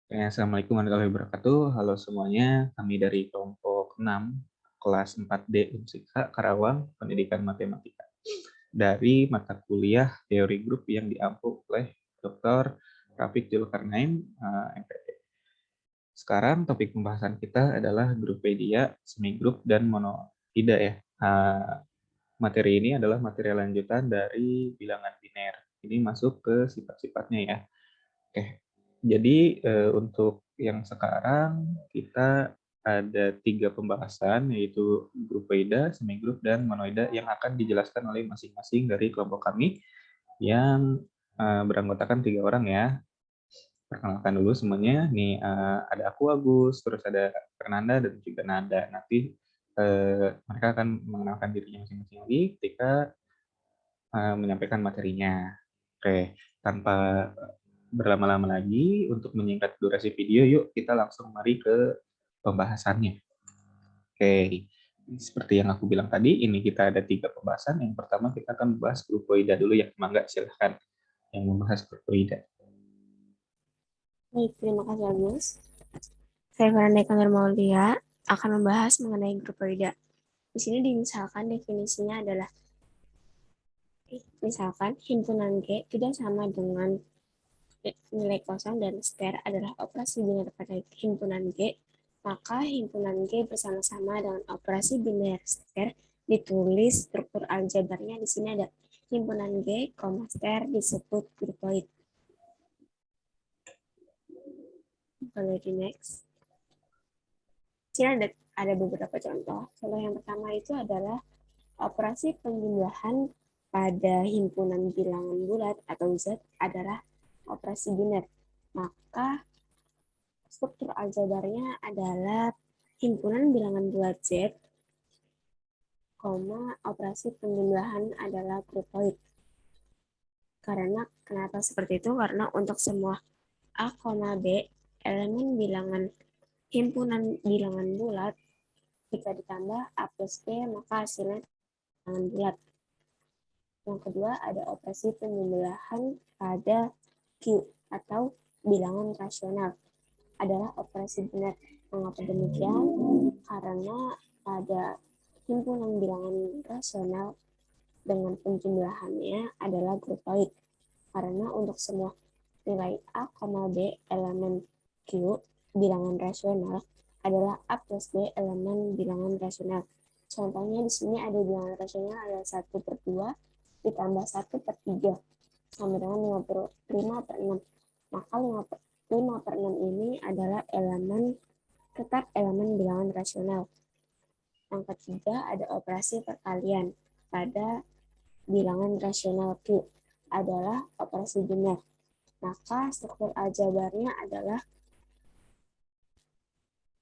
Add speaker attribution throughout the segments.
Speaker 1: Assalamualaikum warahmatullahi wabarakatuh. Halo semuanya, kami dari kelompok 6, kelas 4D Unsika Karawang, Pendidikan Matematika. Dari mata kuliah teori grup yang diampu oleh Dr. Rafiq Zulkarnain, MPD. Sekarang topik pembahasan kita adalah Grupedia, semigrup, dan monoida ya. Materi ini adalah materi lanjutan dari bilangan biner. Ini masuk ke sifat-sifatnya ya. Oke, jadi untuk yang sekarang kita ada 3 pembahasan, yaitu grupoida, semigrup, dan monoida yang akan dijelaskan oleh masing-masing dari kelompok kami yang beranggotakan 3 orang ya. Perkenalkan dulu semuanya. Nih ada aku Agus, terus ada Fernanda dan juga Nada. Nanti mereka akan mengenalkan dirinya masing-masing lagi ketika menyampaikan materinya. Oke, tanpa berlama-lama lagi, untuk menyingkat durasi video, yuk kita langsung mari ke pembahasannya. Oke, seperti yang aku bilang tadi, ini kita ada 3 pembahasan. Yang pertama kita akan membahas grupoida dulu ya. Mangga, silahkan yang membahas grupoida.
Speaker 2: Baik, terima kasih Agus. Saya Fernanda Kamil Maulia akan membahas mengenai grupoida. Di sini misalkan definisinya adalah misalkan himpunan G tidak sama dengan nilai kosong dan ster adalah operasi biner pada himpunan G, maka himpunan G bersama-sama dengan operasi biner ster ditulis struktur aljabarnya. Di sini ada himpunan G, ster disebut grupoid. Lagi next. Sini ada beberapa contoh. Contoh yang pertama itu adalah operasi penjumlahan pada himpunan bilangan bulat atau Z adalah operasi biner. Maka struktur aljabarnya adalah himpunan bilangan bulat Z, operasi penjumlahan adalah grupoid. Karena kenapa seperti itu? Karena untuk semua A, B, elemen bilangan himpunan bilangan bulat jika ditambah A plus B, maka hasilnya bilangan bulat. Yang kedua ada operasi penjumlahan pada Q atau bilangan rasional adalah operasi benar. Mengapa demikian? Karena pada himpunan bilangan rasional dengan penjumlahannya adalah grupoid. Karena untuk semua nilai A, B elemen Q bilangan rasional adalah A plus B elemen bilangan rasional. Contohnya di sini ada bilangan rasional adalah 1/2 ditambah 1/3 sama dengan 5/6. Maka 5/6 ini adalah tetap elemen bilangan rasional. Yang ketiga ada operasi perkalian pada bilangan rasional Q adalah operasi biner. Maka struktur aljabarnya adalah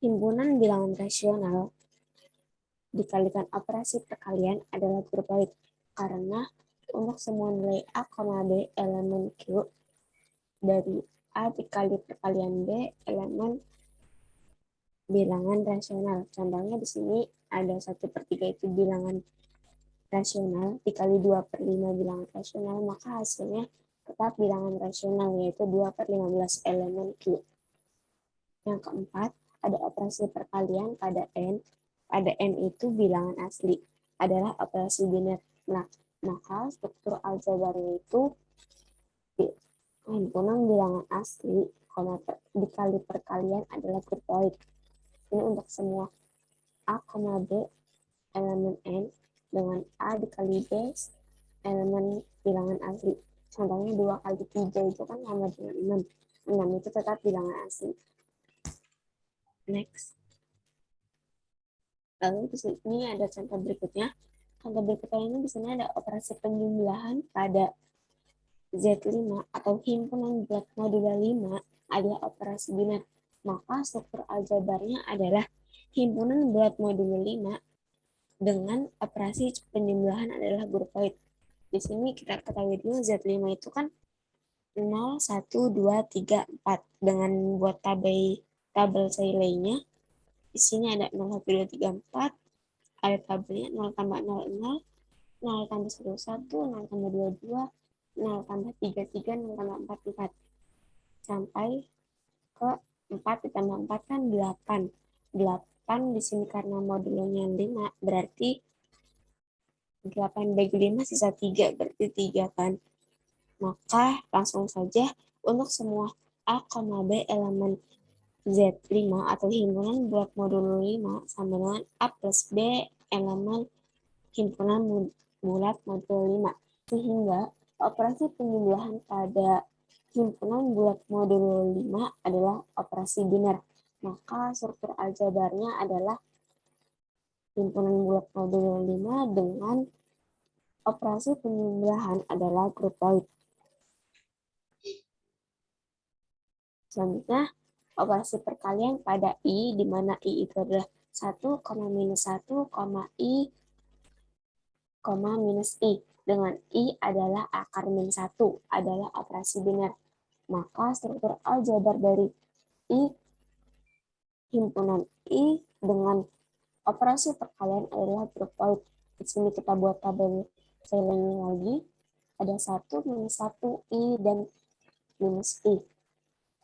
Speaker 2: himpunan bilangan rasional dikalikan operasi perkalian adalah grupoid. Karena untuk semua nilai A, B elemen Q dari A dikali perkalian B elemen bilangan rasional. Contohnya di sini ada 1/3 itu bilangan rasional dikali 2/5 bilangan rasional, maka hasilnya tetap bilangan rasional, yaitu 2/15 elemen Q. Yang keempat, ada operasi perkalian pada N. Pada N itu bilangan asli adalah operasi biner. Nah, maka struktur aljabarnya itu himpunan bilangan asli, dikali perkalian adalah grupoid. Ini untuk semua A, B elemen N dengan A dikali B elemen bilangan asli. Contohnya 2 kali 3 itu kan sama dengan 6. 6 itu tetap bilangan asli. Next. Lalu di sini ada contoh berikutnya. Contoh berikutnya ini di sini ada operasi penjumlahan pada Z5 atau himpunan bulat modulo 5 adalah operasi biner. Maka struktur aljabarnya adalah himpunan bulat modulo 5 dengan operasi penjumlahan adalah grupoid. Di sini kita ketahui dulu Z5 itu kan 0, 1, 2, 3, 4. Dengan buat tabel lainnya, di sini ada 0, 1, 2, 3, 4. Ada tabelnya 0 tambah 0, 0, 0 tambah 1, 1, 0 tambah 2, 2, 0 tambah 3, 3, 0 tambah 4, 4. Sampai ke 4 ditambah 4 kan 8. 8 di sini karena modulnya 5, berarti 8 bagi 5 sisa 3, berarti 3 kan. Maka langsung saja untuk semua A, B elemen Z5 atau himpunan bulat modulo 5 sama dengan A plus B elemen himpunan bulat modulo 5. Sehingga operasi penjumlahan pada himpunan bulat modulo 5 adalah operasi biner. Maka struktur aljabarnya adalah himpunan bulat modulo 5 dengan operasi penjumlahan adalah grupoid. Selanjutnya, operasi perkalian pada I, di mana I itu adalah 1, minus 1, I, minus I. Dengan I adalah akar min 1, adalah operasi biner. Maka struktur aljabar dari I, himpunan I dengan operasi perkalian adalah grupoid. Di sini kita buat tabel filingnya lagi. Ada 1, minus 1, I, dan minus I.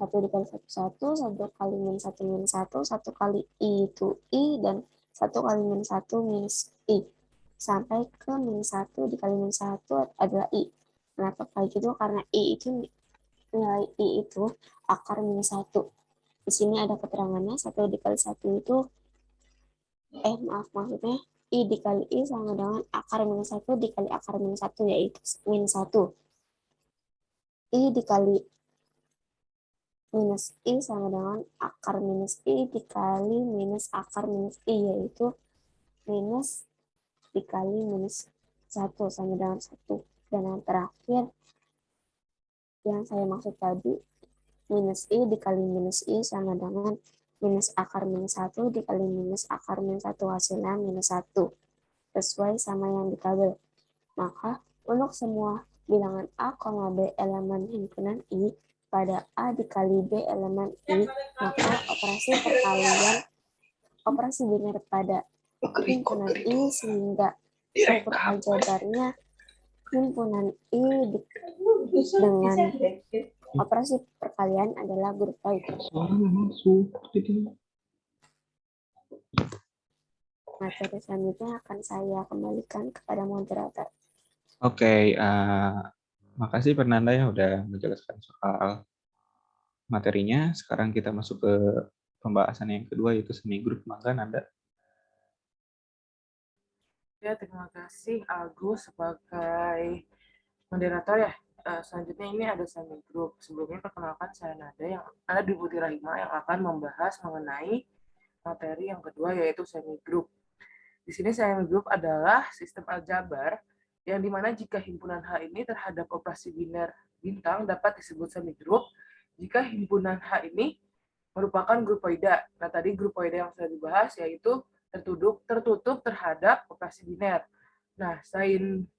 Speaker 2: 1 dikali 1, 1 kali min 1, min 1, 1 kali I itu I, dan 1 kali min 1, minus I. Sampai ke min 1 dikali min 1 adalah I. Kenapa kayak gitu? Karena I itu, nilai I itu akar min 1. Di sini ada keterangannya, 1 dikali 1 itu, maksudnya I dikali I sama dengan akar min 1 dikali akar min 1, yaitu min 1. I dikali minus I sama dengan akar minus I dikali minus akar minus I, yaitu minus dikali minus 1 sama dengan 1. Dan yang terakhir, yang saya maksud tadi, minus I dikali minus I sama dengan minus akar minus 1 dikali minus akar minus 1, hasilnya minus 1. Sesuai sama yang di tabel. Maka, untuk semua bilangan A, B elemen himpunan I, pada A dikali B elemen I, maka operasi biner pada himpunan I, sehingga struktur aljabarnya himpunan I dengan operasi perkalian adalah grupoid. Materi selanjutnya akan saya kembalikan kepada moderator.
Speaker 1: Oke, makasih Fernanda yang udah menjelaskan soal materinya. Sekarang kita masuk ke pembahasan yang kedua, yaitu semi grup. Maka Nanda.
Speaker 3: Ya, terima kasih Agus sebagai moderator ya. Selanjutnya ini ada semi grup. Sebelumnya perkenalkan saya Nada yang ada di Putri Rahima yang akan membahas mengenai materi yang kedua, yaitu semi grup. Di sini semi grup adalah sistem aljabar yang dimana jika himpunan H ini terhadap operasi biner bintang dapat disebut semi grup jika himpunan H ini merupakan grupoida. Nah, tadi grupoida yang sudah dibahas yaitu tertutup terhadap operasi biner. Nah, selain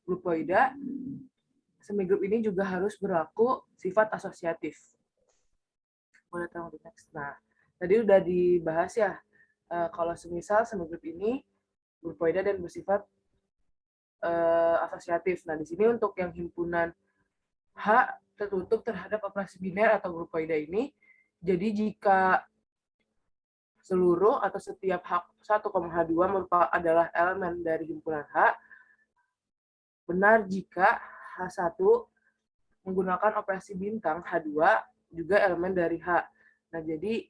Speaker 3: grupoida, semigrup ini juga harus berlaku sifat asosiatif. Boleh tolong di next. Nah, tadi udah dibahas ya, kalau semisal semigrup ini grupoida dan bersifat asosiatif. Nah, di sini untuk yang himpunan H tertutup terhadap operasi biner atau grupoida ini, jadi jika seluruh atau setiap H1, H2 merupakan adalah elemen dari himpunan H, benar jika H1 menggunakan operasi bintang, H2 juga elemen dari H. Nah, jadi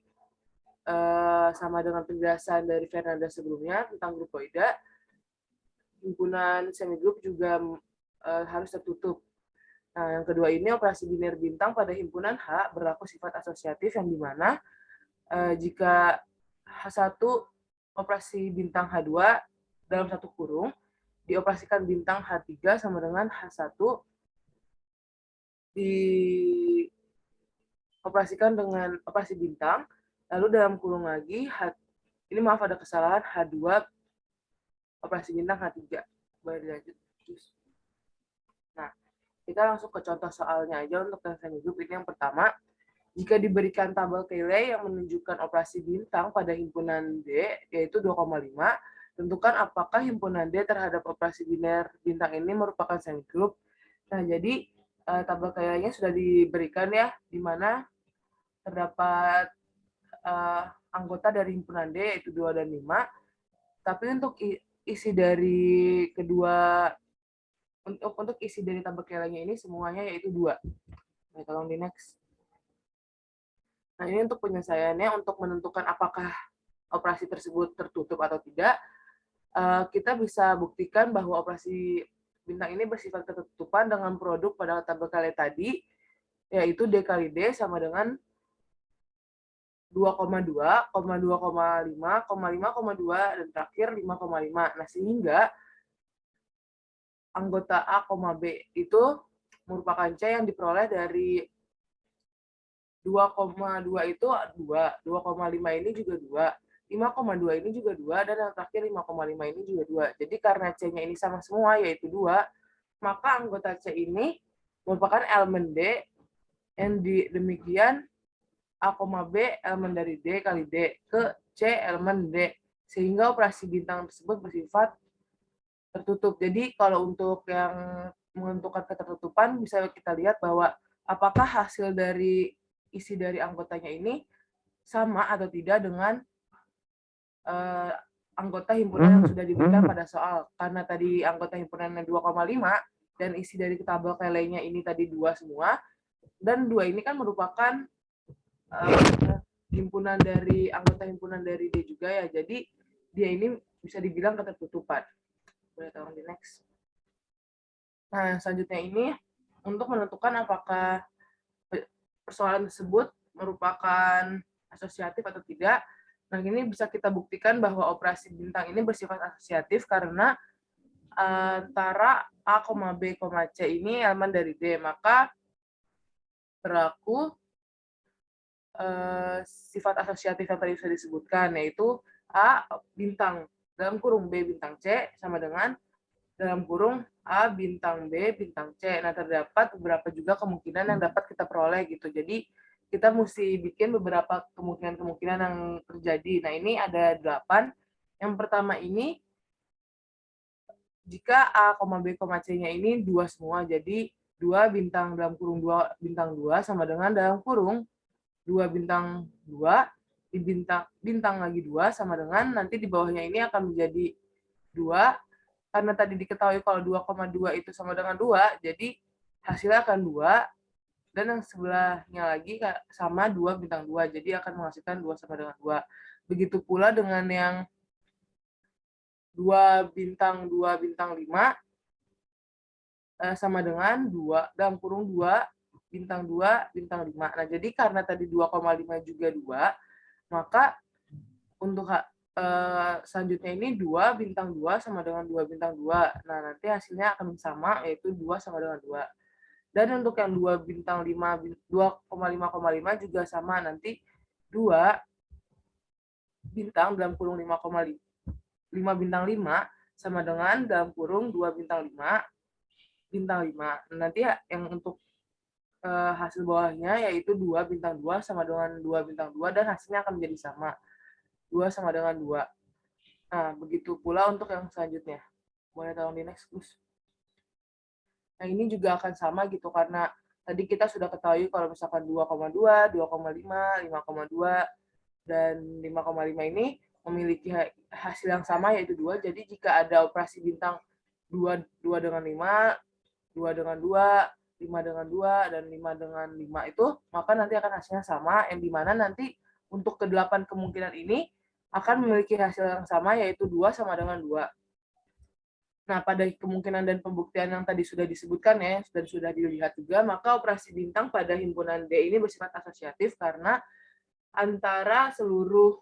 Speaker 3: sama dengan penjelasan dari Fernanda sebelumnya tentang grupoida, himpunan semigrup juga harus tertutup. Nah, yang kedua ini operasi biner bintang pada himpunan H berlaku sifat asosiatif yang dimana jika H1 operasi bintang H2 dalam satu kurung dioperasikan bintang H3 sama dengan H1 dioperasikan dengan operasi bintang, lalu dalam kurung lagi ini maaf ada kesalahan, H2 operasi bintang H3. Boleh dilanjut. Nah, kita langsung ke contoh soalnya aja untuk yang semigrup. Ini yang pertama, jika diberikan tabel Cayley yang menunjukkan operasi bintang pada himpunan D, yaitu 2,5, tentukan apakah himpunan D terhadap operasi biner bintang ini merupakan semigrup. Nah, jadi tabel Cayley-nya sudah diberikan ya, di mana terdapat anggota dari himpunan D yaitu 2 dan 5. Tapi untuk isi dari kedua untuk isi dari tabel kelainya ini semuanya yaitu 2. Nah, tolong di next. Nah, ini untuk penyelesaiannya, untuk menentukan apakah operasi tersebut tertutup atau tidak, kita bisa buktikan bahwa operasi bintang ini bersifat ketertutupan dengan produk pada tabel kali tadi, yaitu D kali D sama dengan 2,2, 2,5, 5,2, dan terakhir 5,5. Nah, sehingga anggota A, B itu merupakan C yang diperoleh dari 2,2 itu 2, 2,5 ini juga 2, 5,2 ini juga 2, dan yang terakhir 5,5 ini juga 2. Jadi karena C-nya ini sama semua, yaitu 2, maka anggota C ini merupakan elemen D, yang demikian A, B elemen dari D kali D ke C elemen D. Sehingga operasi bintang tersebut bersifat tertutup. Jadi kalau untuk yang menentukan ketertutupan, bisa kita lihat bahwa apakah hasil dari isi dari anggotanya ini sama atau tidak dengan anggota himpunan yang sudah diberikan pada soal. Karena tadi anggota himpunannya 2,5 dan isi dari tabel kelainya ini tadi 2 semua, dan 2 ini kan merupakan himpunan dari anggota himpunan dari D juga ya. Jadi dia ini bisa dibilang ketertutupan. Boleh tolong di next. Nah, selanjutnya ini untuk menentukan apakah persoalan tersebut merupakan asosiatif atau tidak. Nah, ini bisa kita buktikan bahwa operasi bintang ini bersifat asosiatif karena antara A, B, C ini elemen dari D. Maka berlaku sifat asosiatif yang tadi sudah disebutkan, yaitu A bintang dalam kurung B bintang C sama dengan dalam kurung A bintang B bintang C. Nah, terdapat beberapa juga kemungkinan yang dapat kita peroleh gitu. Jadi kita mesti bikin beberapa kemungkinan-kemungkinan yang terjadi. Nah, ini ada 8. Yang pertama ini, jika A, B, C-nya ini 2 semua, jadi 2 bintang dalam kurung 2 bintang 2 sama dengan dalam kurung 2 bintang 2, di bintang lagi 2 sama dengan nanti di bawahnya ini akan menjadi 2. Karena tadi diketahui kalau 2,2 itu sama dengan 2, jadi hasilnya akan 2, dan yang sebelahnya lagi sama 2 bintang 2, jadi akan menghasilkan 2 sama dengan 2. Begitu pula dengan yang 2 bintang 5 sama dengan 2 dalam kurung 2 bintang 5. Nah, jadi karena tadi 2,5 juga 2, maka untuk selanjutnya ini 2 bintang 2 sama dengan 2 bintang 2. Nah, nanti hasilnya akan sama, yaitu 2 sama dengan 2. Dan untuk yang 2 bintang 5, 2,5,5 juga sama, nanti 2 bintang dalam kurung 5 bintang 5 sama dengan dalam kurung 2 bintang 5 bintang 5. Nanti yang untuk hasil bawahnya yaitu 2 bintang 2 sama dengan 2 bintang 2, dan hasilnya akan menjadi sama. 2 sama dengan 2. Nah, begitu pula untuk yang selanjutnya. Boleh tolong di next, Gus. Nah, ini juga akan sama gitu, karena tadi kita sudah ketahui kalau misalkan 2,2, 2,5, 5,2, dan 5,5 ini memiliki hasil yang sama yaitu 2. Jadi jika ada operasi bintang 2 dengan 5, 2 dengan 2, 5 dengan 2, dan 5 dengan 5 itu, maka nanti akan hasilnya sama, yang dimana nanti untuk ke-8 kemungkinan ini akan memiliki hasil yang sama, yaitu 2 sama dengan 2. Nah, pada kemungkinan dan pembuktian yang tadi sudah disebutkan ya, dan sudah dilihat juga, maka operasi bintang pada himpunan D ini bersifat asosiatif karena antara seluruh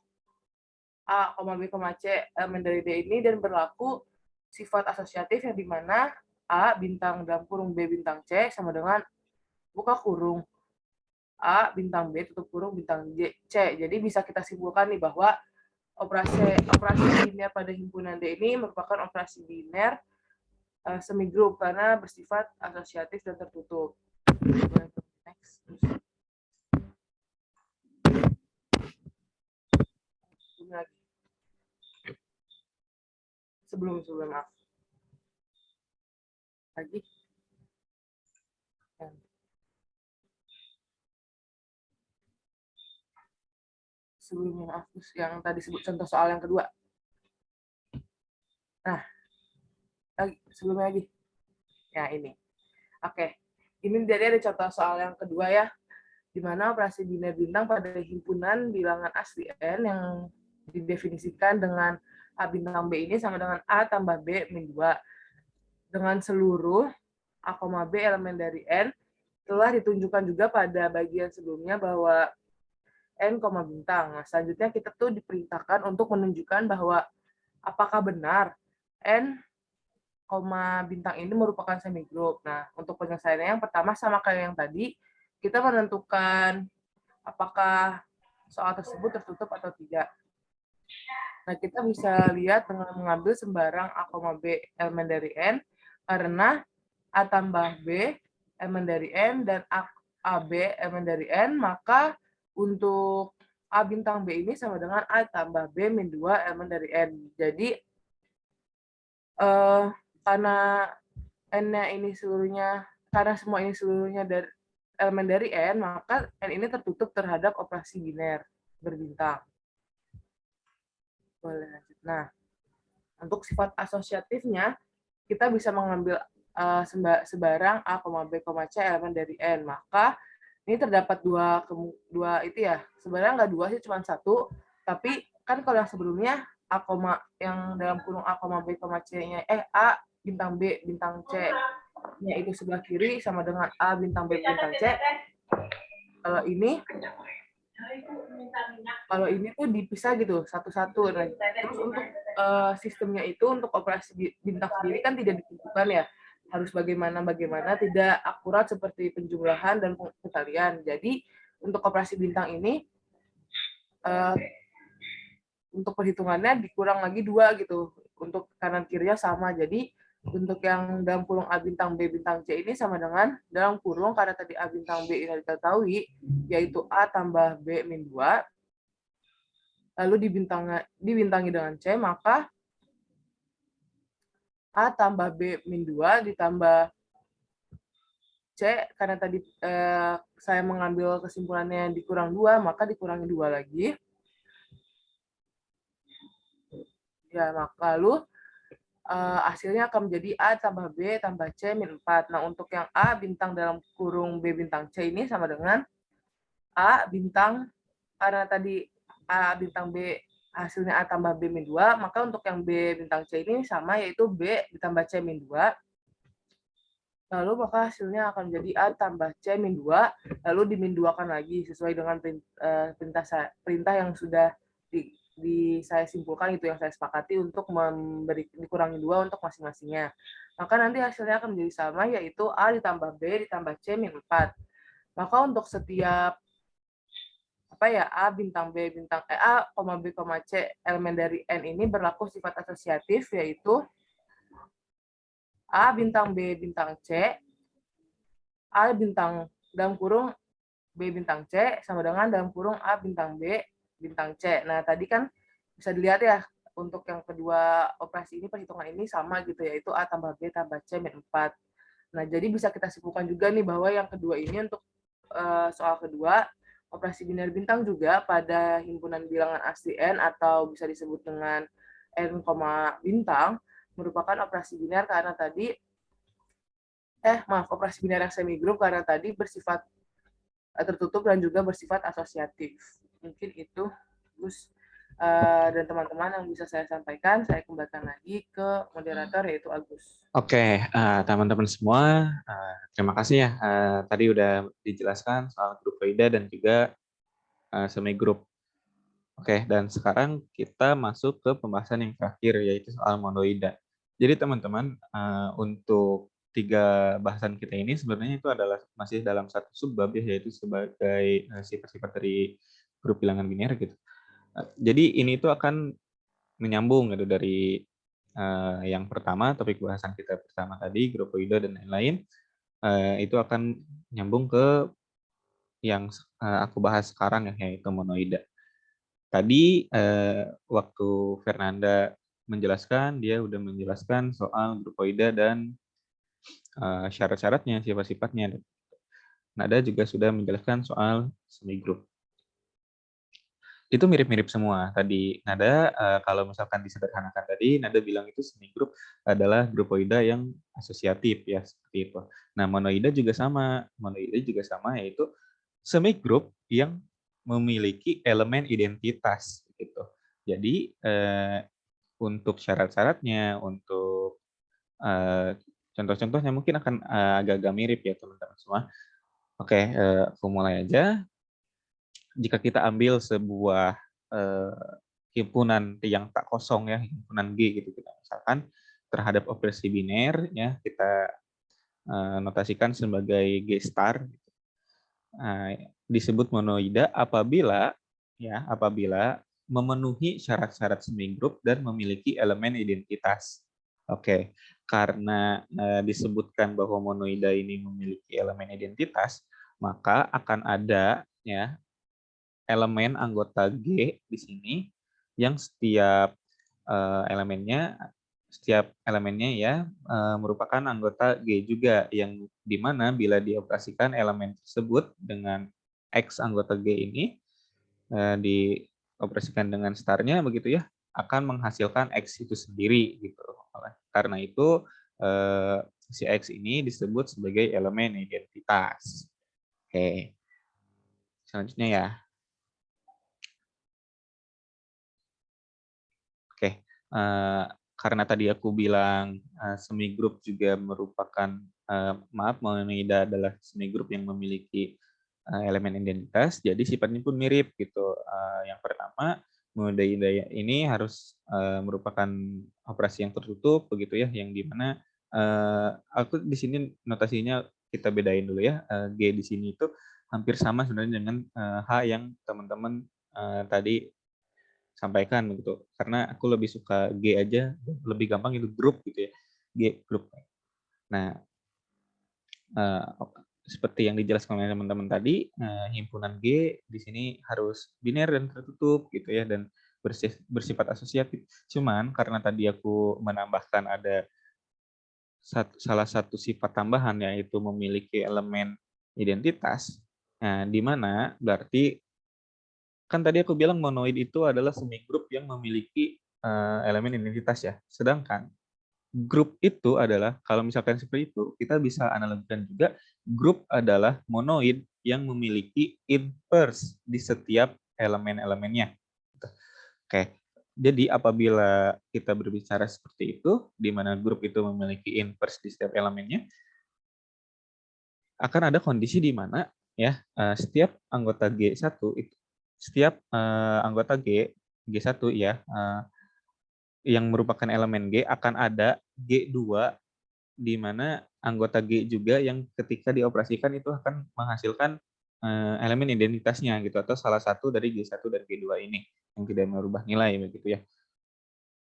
Speaker 3: A, B, C elemen dari D ini dan berlaku sifat asosiatif yang dimana A bintang dalam kurung B bintang C sama dengan buka kurung A bintang B tutup kurung bintang C. Jadi bisa kita simpulkan nih bahwa operasi biner pada himpunan D ini merupakan operasi biner semi grup karena bersifat asosiatif dan tertutup. Next. Sebelum maaf. Lagi. sebelumnya, maaf, yang tadi sebut contoh soal yang kedua. Nah, sebelumnya lagi. Ya, ini. Oke. Ini jadi ada contoh soal yang kedua ya, di mana operasi biner bintang pada himpunan bilangan asli N yang didefinisikan dengan A bintang B ini sama dengan A tambah B min 2. Dengan seluruh A, B elemen dari N telah ditunjukkan juga pada bagian sebelumnya bahwa N, bintang. Nah, selanjutnya kita tuh diperintahkan untuk menunjukkan bahwa apakah benar N, bintang ini merupakan semigroup. Nah, untuk penyelesaiannya yang pertama sama kayak yang tadi, kita menentukan apakah soal tersebut tertutup atau tidak. Nah, kita bisa lihat dengan mengambil sembarang A, B elemen dari N, karena A tambah B elemen dari N dan AB elemen dari N, maka untuk A bintang B ini sama dengan A tambah B min 2 elemen dari N. Jadi, karena N-nya ini seluruhnya, karena semua ini seluruhnya dari elemen dari N, maka N ini tertutup terhadap operasi biner berbintang. Boleh lanjut. Nah, untuk sifat asosiatifnya, kita bisa mengambil sebarang A, B, C elemen dari N. Maka ini terdapat dua itu ya. Sebenarnya nggak dua sih, cuma satu. Tapi kan kalau yang sebelumnya A, yang dalam kurung A, B, C-nya A bintang B bintang C-nya itu sebelah kiri sama dengan A bintang B bintang C. Kalau ini tuh dipisah gitu satu-satu. Nah, terus untuk sistemnya itu untuk operasi bintang sendiri kan tidak ditentukan ya, harus bagaimana tidak akurat seperti penjumlahan dan pengkalian. Jadi untuk operasi bintang ini untuk perhitungannya dikurang lagi 2 gitu, untuk kanan kirinya sama. Jadi untuk yang dalam kurung A bintang B bintang C ini sama dengan dalam kurung, karena tadi A bintang B ini diketahui, yaitu A tambah B min 2, lalu dibintangi dengan C, maka A tambah B min 2 ditambah C, karena tadi saya mengambil kesimpulannya dikurang 2, maka dikurangi 2 lagi. Ya, maka lalu hasilnya akan menjadi A tambah B tambah C min 4. Nah, untuk yang A bintang dalam kurung B bintang C ini sama dengan A bintang, karena tadi A bintang B hasilnya A tambah B min 2, maka untuk yang B bintang C ini sama, yaitu B ditambah C min 2. Lalu maka hasilnya akan menjadi A tambah C min 2, lalu dimin 2-kan lagi sesuai dengan perintah yang sudah saya simpulkan, itu yang saya sepakati untuk dikurangi 2 untuk masing-masingnya. Maka nanti hasilnya akan menjadi sama, yaitu A ditambah B ditambah C min 4. Maka untuk setiap A bintang B bintang A, B, C elemen dari N ini berlaku sifat asosiatif, yaitu A bintang B bintang C, A bintang dalam kurung B bintang C sama dengan dalam kurung A bintang B bintang C. Nah, tadi kan bisa dilihat ya, untuk yang kedua operasi ini, perhitungan ini sama gitu, yaitu A tambah B tambah C min 4. Nah, jadi bisa kita simpulkan juga nih bahwa yang kedua ini untuk soal kedua, operasi biner bintang juga pada himpunan bilangan asli N atau bisa disebut dengan N, bintang, merupakan operasi biner karena tadi operasi biner yang semi group karena tadi bersifat tertutup dan juga bersifat asosiatif. Mungkin itu Gus dan teman-teman yang bisa saya sampaikan. Saya kembalikan lagi ke moderator, yaitu Agus.
Speaker 1: Oke, teman-teman semua, terima kasih ya. Tadi udah dijelaskan soal grupoida dan juga semi group. Oke, dan sekarang kita masuk ke pembahasan yang terakhir, yaitu soal monoida. Jadi teman-teman, untuk 3 bahasan kita ini sebenarnya itu adalah masih dalam satu subbab ya, yaitu sebagai sifat-sifat dari grup bilangan biner gitu. Jadi ini itu akan menyambung gitu dari yang pertama, topik bahasan kita pertama tadi, grupoida dan lain-lain, itu akan nyambung ke yang aku bahas sekarang ya, yaitu monoida. Tadi waktu Fernanda menjelaskan, dia udah menjelaskan soal grupoida dan syarat-syaratnya, sifat-sifatnya. Nada juga sudah menjelaskan soal semigroup. Itu mirip-mirip semua. Tadi Nada, kalau misalkan disederhanakan tadi, Nada bilang itu semigrup adalah grupoida yang asosiatif ya, seperti itu. Nah, monoida juga sama. Monoida juga sama, yaitu semigrup yang memiliki elemen identitas gitu. Jadi untuk syarat-syaratnya, untuk contoh-contohnya mungkin akan agak-agak mirip ya teman-teman semua. Oke, aku mulai aja. Jika kita ambil sebuah himpunan yang tak kosong ya, himpunan G gitu kita misalkan terhadap operasi biner ya, kita notasikan sebagai G star. Disebut monoida apabila memenuhi syarat-syarat semigrup dan memiliki elemen identitas. Oke, karena disebutkan bahwa monoida ini memiliki elemen identitas, maka akan ada ya elemen anggota G di sini yang setiap elemennya ya merupakan anggota G juga, yang dimana bila dioperasikan elemen tersebut dengan X anggota G ini dioperasikan dengan starnya begitu ya, akan menghasilkan X itu sendiri gitu. Karena itu si X ini disebut sebagai elemen identitas. Oke, selanjutnya ya. Oke, karena tadi aku bilang semigrup juga merupakan monoida adalah semigrup yang memiliki elemen identitas, jadi sifatnya pun mirip gitu. Yang pertama, monoida ini harus merupakan operasi yang tertutup begitu ya, yang dimana aku di sini notasinya kita bedain dulu ya. G di sini itu hampir sama sebenarnya dengan H yang teman-teman tadi sampaikan begitu. Karena aku lebih suka G aja, lebih gampang itu grup gitu ya. G grup. Nah, eh, seperti yang dijelaskan oleh teman-teman tadi, himpunan G di sini harus biner dan tertutup gitu ya, dan bersifat asosiatif. Cuman karena tadi aku menambahkan ada salah satu sifat tambahan, yaitu memiliki elemen identitas. Nah, di mana berarti kan tadi aku bilang monoid itu adalah semigrup yang memiliki elemen identitas ya. Sedangkan grup itu adalah, kalau misalkan seperti itu, kita bisa analogikan juga grup adalah monoid yang memiliki inverse di setiap elemen-elemennya. Oke, jadi apabila kita berbicara seperti itu, di mana grup itu memiliki inverse di setiap elemennya, akan ada kondisi di mana ya setiap anggota G1 itu setiap anggota G1 ya yang merupakan elemen G akan ada G2 di mana anggota G juga yang ketika dioperasikan itu akan menghasilkan elemen identitasnya gitu, atau salah satu dari G1 dan G2 ini yang tidak merubah nilai begitu ya.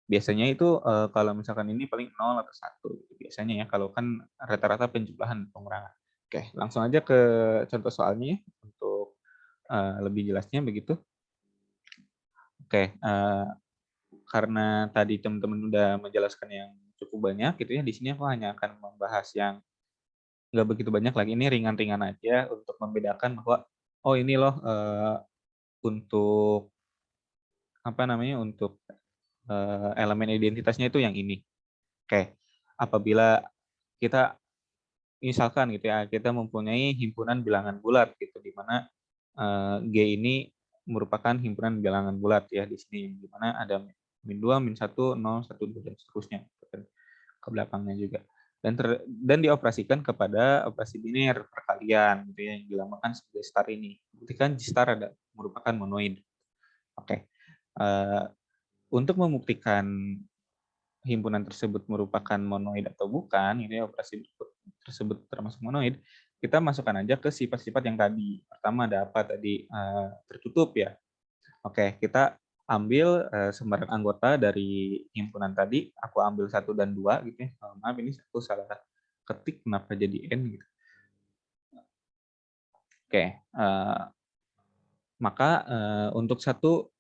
Speaker 1: Biasanya itu kalau misalkan ini paling 0 atau 1 gitu biasanya ya, kalau kan rata-rata penjumlahan pengurangan. Oke, langsung aja ke contoh soalnya ya, untuk lebih jelasnya begitu. Oke, karena tadi teman-teman udah menjelaskan yang cukup banyak gitu ya, di sini aku hanya akan membahas yang nggak begitu banyak lagi, ini ringan-ringan aja untuk membedakan bahwa, oh ini loh untuk apa namanya, untuk elemen identitasnya itu yang ini. Oke, apabila kita misalkan gitu ya, kita mempunyai himpunan bilangan bulat gitu, di mana G ini merupakan himpunan bilangan bulat ya di sini, di mana ada -2, -1, 0, 1, 2, dan seterusnya gitu, ke belakangnya juga. Dan dioperasikan kepada operasi biner perkalian gitu ya, yang dilambangkan sebagai star ini. Buktikan G star merupakan monoid. Oke. Untuk membuktikan himpunan tersebut merupakan monoid atau bukan, ini operasi tersebut termasuk monoid, kita masukkan aja ke sifat-sifat yang tadi. Pertama ada apa tadi? Tertutup ya. Oke, kita ambil sembarang anggota dari himpunan tadi, aku ambil 1 dan 2 gitu ya. Maaf ini aku salah ketik kenapa jadi N gitu. Oke, maka untuk satu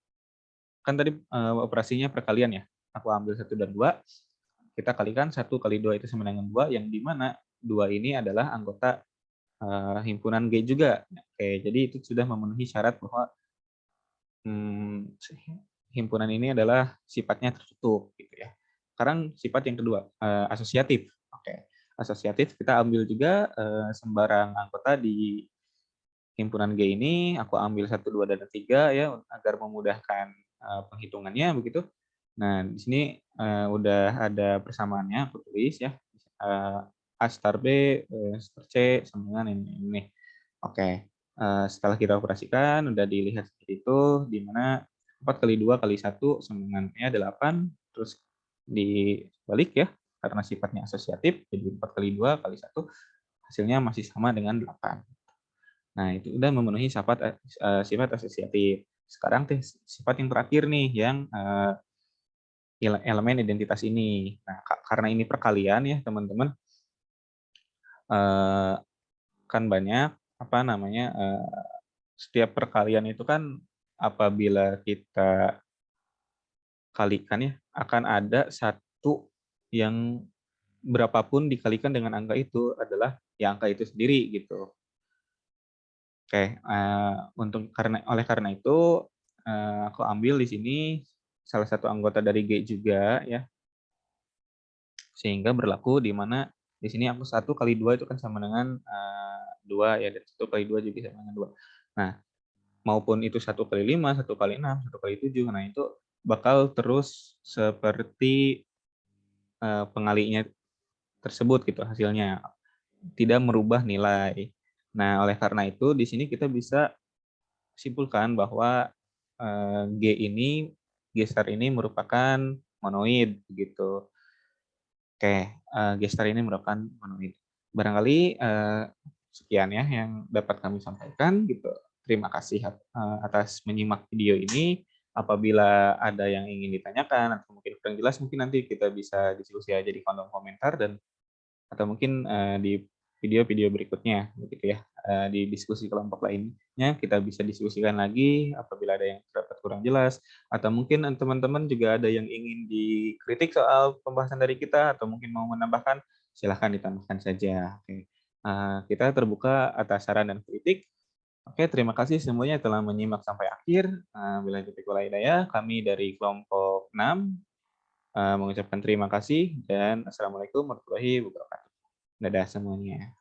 Speaker 1: kan tadi operasinya perkalian ya. Aku ambil 1 dan 2, kita kalikan 1 kali 2 itu sama dengan 2, yang di mana 2 ini adalah anggota himpunan G juga. Oke, jadi itu sudah memenuhi syarat bahwa himpunan ini adalah sifatnya tertutup gitu ya. Sekarang sifat yang kedua, asosiatif. Oke. Asosiatif kita ambil juga sembarang anggota di himpunan G ini aku ambil 1, 2, dan 3 ya agar memudahkan penghitungannya begitu. Nah, di sini udah ada persamaannya aku tulis ya. A star B, star C sama dengan ini. Oke. Setelah kita operasikan udah dilihat seperti itu di mana 4 kali 2 kali 1 sama dengan 8, terus dibalik ya karena sifatnya asosiatif jadi 4 kali 2 kali 1 hasilnya masih sama dengan 8. Nah, itu udah memenuhi sifat asosiatif. Sekarang sifat yang terakhir nih yang elemen identitas ini. Nah, karena ini perkalian ya, teman-teman, kan banyak apa namanya, setiap perkalian itu kan apabila kita kalikan ya, akan ada satu yang berapapun dikalikan dengan angka itu adalah ya angka itu sendiri gitu. Oke, oleh karena itu, aku ambil di sini salah satu anggota dari G juga ya, sehingga berlaku di mana di sini aku 1 kali 2 itu kan sama dengan 2 ya, dan 1 kali 2 juga sama dengan 2. Nah, maupun itu 1 kali 5, 1 kali 6, 1 kali 7, nah itu bakal terus seperti pengalinya tersebut gitu hasilnya, tidak merubah nilai. Nah, oleh karena itu di sini kita bisa simpulkan bahwa G ini, G star ini merupakan monoid gitu. Oke, G star ini merupakan monoid. Barangkali sekian ya yang dapat kami sampaikan gitu. Terima kasih atas menyimak video ini. Apabila ada yang ingin ditanyakan atau mungkin kurang jelas, mungkin nanti kita bisa diskusi aja di kolom komentar dan atau mungkin di video-video berikutnya begitu ya, di diskusi kelompok lainnya kita bisa diskusikan lagi apabila ada yang terdapat kurang jelas atau mungkin teman-teman juga ada yang ingin dikritik soal pembahasan dari kita atau mungkin mau menambahkan, silahkan ditambahkan saja. Oke, kita terbuka atas saran dan kritik. Oke, terima kasih semuanya telah menyimak sampai akhir. Wabillahi taufiq wal hidayah, kami dari kelompok 6 mengucapkan terima kasih dan assalamualaikum warahmatullahi wabarakatuh. Dadah semuanya.